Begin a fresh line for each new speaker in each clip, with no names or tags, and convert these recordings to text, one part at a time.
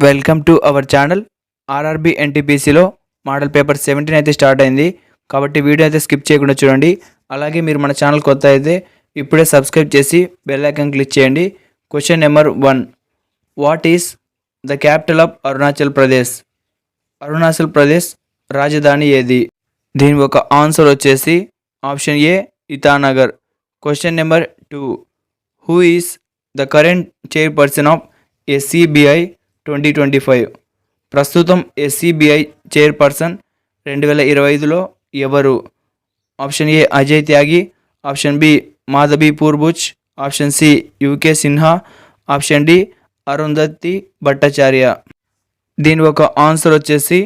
Welcome to our channel. RRB ఎన్టీపీసీలో model paper 17 అయితే start అయింది కాబట్టి వీడియో అయితే స్కిప్ చేయకుండా చూడండి. అలాగే మీరు మన ఛానల్ కొత్త అయితే ఇప్పుడే సబ్స్క్రైబ్ చేసి బెల్ ఐకాన్ క్లిక్ చేయండి. Question number 1, what is the capital of Arunachal Pradesh? Arunachal Pradesh రాజధాని ఏది? దీని ఒక ఆన్సర్ వచ్చేసి option A Itanagar. Question number 2, who is the current chairperson of ఎస్సీబీఐ 2025? ప్రస్తుతం ఎస్సీబీఐ చైర్పర్సన్ 2025లో ఎవరు? Option A Ajay Tyagi, option B Madhavi పూర్బుచ్, option C UK Sinha, option D Arundhati Bhattacharya. దీని ఒక ఆన్సర్ వచ్చేసి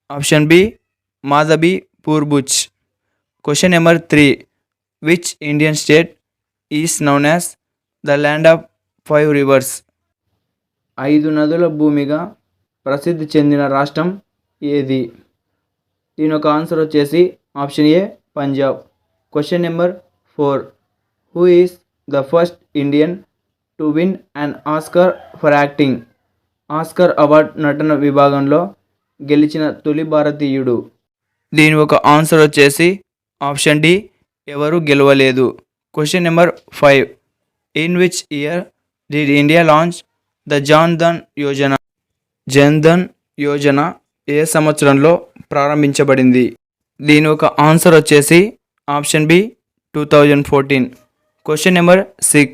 option B Madhavi పూర్బుచ్. Question number 3, which Indian state is known as the land of 5 reverse? 5 నదుల భూమిగా ప్రసిద్ధి చెందిన రాష్ట్రం ఏది? దీని ఒక ఆన్సర్ వచ్చేసి option A Punjab. Question number 4, who is the first Indian to win an Oscar for acting? Oscar award నటన విభాగంలో గెలిచిన తొలి భారతీయుడు. దీని ఒక ఆన్సర్ వచ్చేసి ఆప్షన్ డి ఎవరు గెలవలేదు. Question number 5, in which year did India launch the Jan Dhan Yojana? Jan Dhan Yojana ఏ సంవత్సరంలో ప్రారంభించబడింది? దీని ఒక ఆన్సర్ వచ్చేసి option B 2014. Question number 6,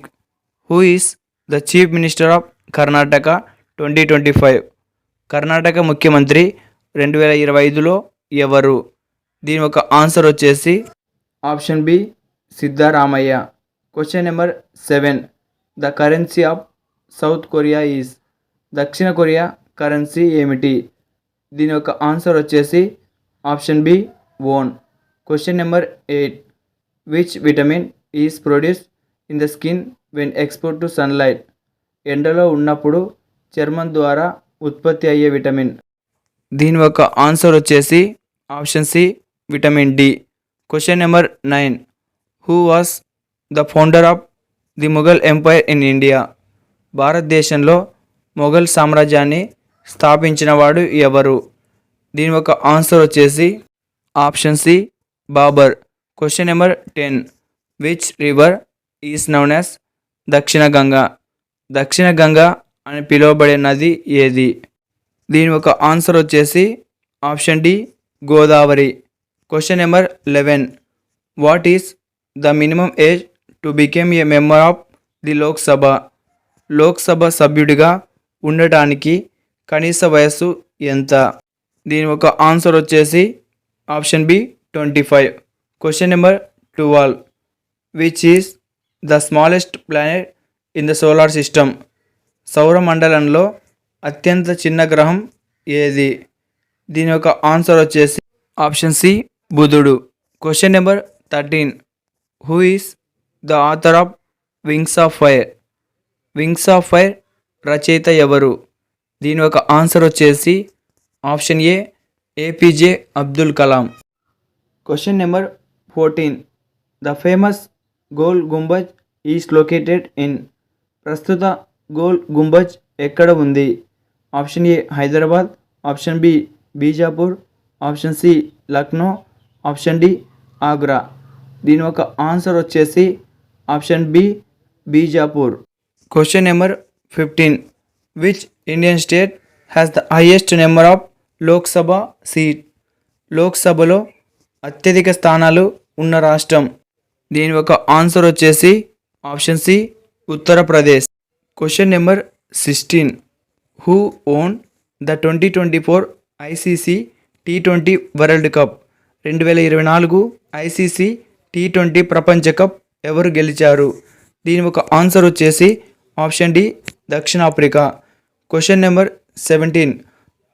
who is the chief minister of Karnataka 2025? Karnataka ముఖ్యమంత్రి 2025లో ఎవరు? దీని ఒక ఆన్సర్ వచ్చేసి option B Siddaramaiah. Question number 7, the currency of South Korea is? దక్షిణ కొరియా కరెన్సీ ఏమిటి? దీని యొక్క ఆన్సర్ వచ్చేసి option B won. Question number 8, which vitamin is produce in the skin when expose to sunlight? ఎండలో ఉన్నప్పుడు చర్మం ద్వారా ఉత్పత్తి అయ్యే విటమిన్. దీని యొక్క ఆన్సర్ వచ్చేసి option C vitamin D. Question number 9, who was the founder of the Mughal empire in India? భారతదేశంలో మొఘల్ సామ్రాజ్యాన్ని స్థాపించిన వాడు ఎవరు? దీని ఒక ఆన్సర్ వచ్చేసి option C Babur. Question number 10, which river is known as Dakshina Ganga? దక్షిణ గంగా అని పిలువబడే నది ఏది? దీని ఒక ఆన్సర్ వచ్చేసి option D Godavari. Question number 11, what is the minimum age to became a member of the Lok Sabha? Lok Sabha సభ్యుడిగా ఉండటానికి కనీస వయస్సు ఎంత? దీని ఒక ఆన్సర్ వచ్చేసి option B 25. Question number 12, which is the smallest planet in the solar system? సౌరమండలంలో అత్యంత చిన్న గ్రహం ఏది? దీని యొక్క ఆన్సర్ వచ్చేసి ఆప్షన్ సి బుధుడు. Question number 13, who is the author of wings of fire? Wings of fire రచయిత ఎవరు? దీని ఒక ఆన్సర్ వచ్చేసి option A APJ Abdul Kalam. Question number 14, the famous Gol Gumbaz is located in? ప్రస్తుత గోల్ గుంబజ్ ఎక్కడ ఉంది? Option A Hyderabad, option B Bijapur, option C Lucknow, option D Agra. దీని ఒక ఆన్సర్ వచ్చేసి option B Bijapur. Question number 15, which Indian state has the highest number of Lok Sabha seat? లోక్సభలో అత్యధిక స్థానాలు ఉన్న రాష్ట్రం. దీని ఒక ఆన్సర్ వచ్చేసి option C Uttar Pradesh. Question number 16, who won the 2024 ICC T20 world cup? 2024 ICC T20 ప్రపంచ కప్ ఎవరు గెలిచారు? దీని ఒక ఆన్సర్ వచ్చేసి ఆప్షన్ డి దక్షిణాఫ్రికా. Question number 17,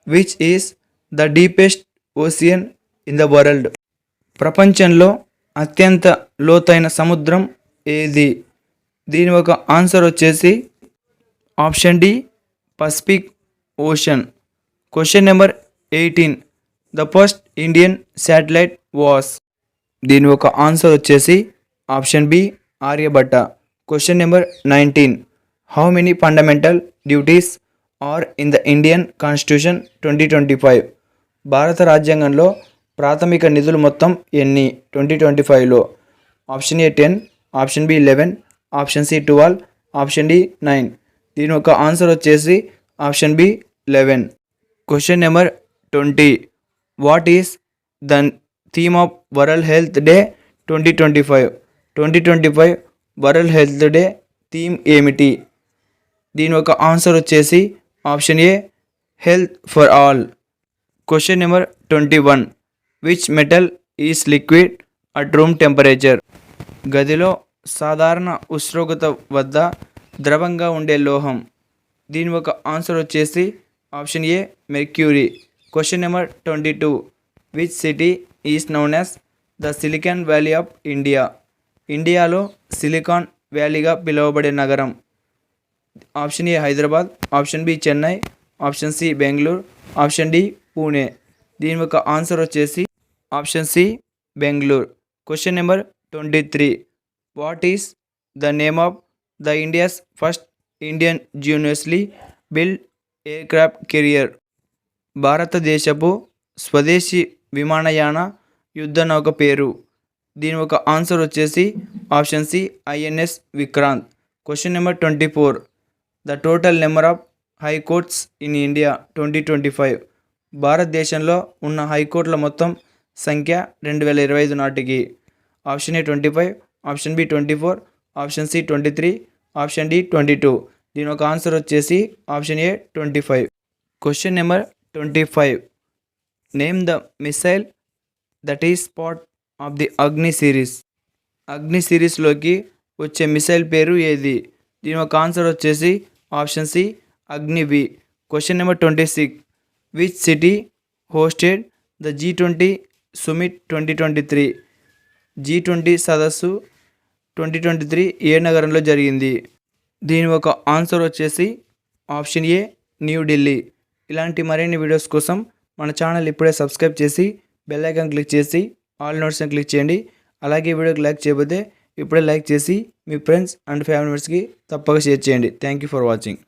which is the deepest ocean in the world? ప్రపంచంలో అత్యంత లోతైన సముద్రం ఏది? దీని ఒక ఆన్సర్ వచ్చేసి option D Pacific ocean. Question number 18, the first Indian satellite was? దీని ఒక ఆన్సర్ వచ్చేసి option B Aryabhata. Question number 19, how many fundamental duties are in the Indian constitution 2025? భారత రాజ్యాంగంలో ప్రాథమిక నిధులు మొత్తం ఎన్ని 2025లో? Option A 10, option B 11, option C 12, option D 9. దీని యొక్క ఆన్సర్ వచ్చేసి option B 11. Question number 20. What is the theme of world health day 2025? 2025 world health day theme ఏమిటి? దీని యొక్క ఆన్సర్ వచ్చేసి option A health for all. Question number 21. Which metal is liquid at room temperature? గదిలో సాధారణ ఉష్ణోగ్రత వద్ద ద్రవంగా ఉండే లోహం. దీని యొక్క ఆన్సర్ వచ్చేసి option A mercury. Question number 22. Which city is known as the silicon valley of India? ఇండియాలో సిలికాన్ వ్యాలీగా పిలువబడే నగరం. Option A Hyderabad, option B Chennai, option C Bengaluru, option D Pune. దీని యొక్క ఆన్సర్ వచ్చేసి option C Bengaluru. Question number 23. What is the name of the India's first Indian indigenously build aircraft carrier? భారతదేశపు స్వదేశీ విమానయాన యుద్ధ నౌక పేరు. దీని యొక్క ఆన్సర్ వచ్చేసి option C INS Vikrant. Question number 24. The total number of high courts in India 2025? భారతదేశంలో ఉన్న హైకోర్టుల మొత్తం సంఖ్య 2025 నాటికి. Option A 25, option B 24, option C 23, option D 22. దీని ఒక ఆన్సర్ వచ్చేసి option A 25. Question number 25. Name the missile that is part of the Agni series. Agni సిరీస్లోకి వచ్చే మిసైల్ పేరు ఏది? దీని ఒక ఆన్సర్ వచ్చేసి ఆప్షన్ సి అగ్నివి. Question number 26. Which city hosted the G20 summit 2023? G20 సదస్సు 2023 ఏ నగరంలో జరిగింది? దీని ఒక ఆన్సర్ వచ్చేసి ఆప్షన్ ఏ న్యూఢిల్లీ. ఇలాంటి మరిన్ని వీడియోస్ కోసం మన ఛానల్ ఇప్పుడే సబ్స్క్రైబ్ చేసి బెల్ ఐకాన్ క్లిక్ చేసి ఆల్ నోట్స్ని క్లిక్ చేయండి. అలాగే వీడియోకి లైక్ చేయకపోతే ఇప్పుడే లైక్ చేసి మీ ఫ్రెండ్స్ అండ్ ఫ్యామిలీ మెంబర్స్కి తప్పక షేర్ చేయండి. Thank you for watching.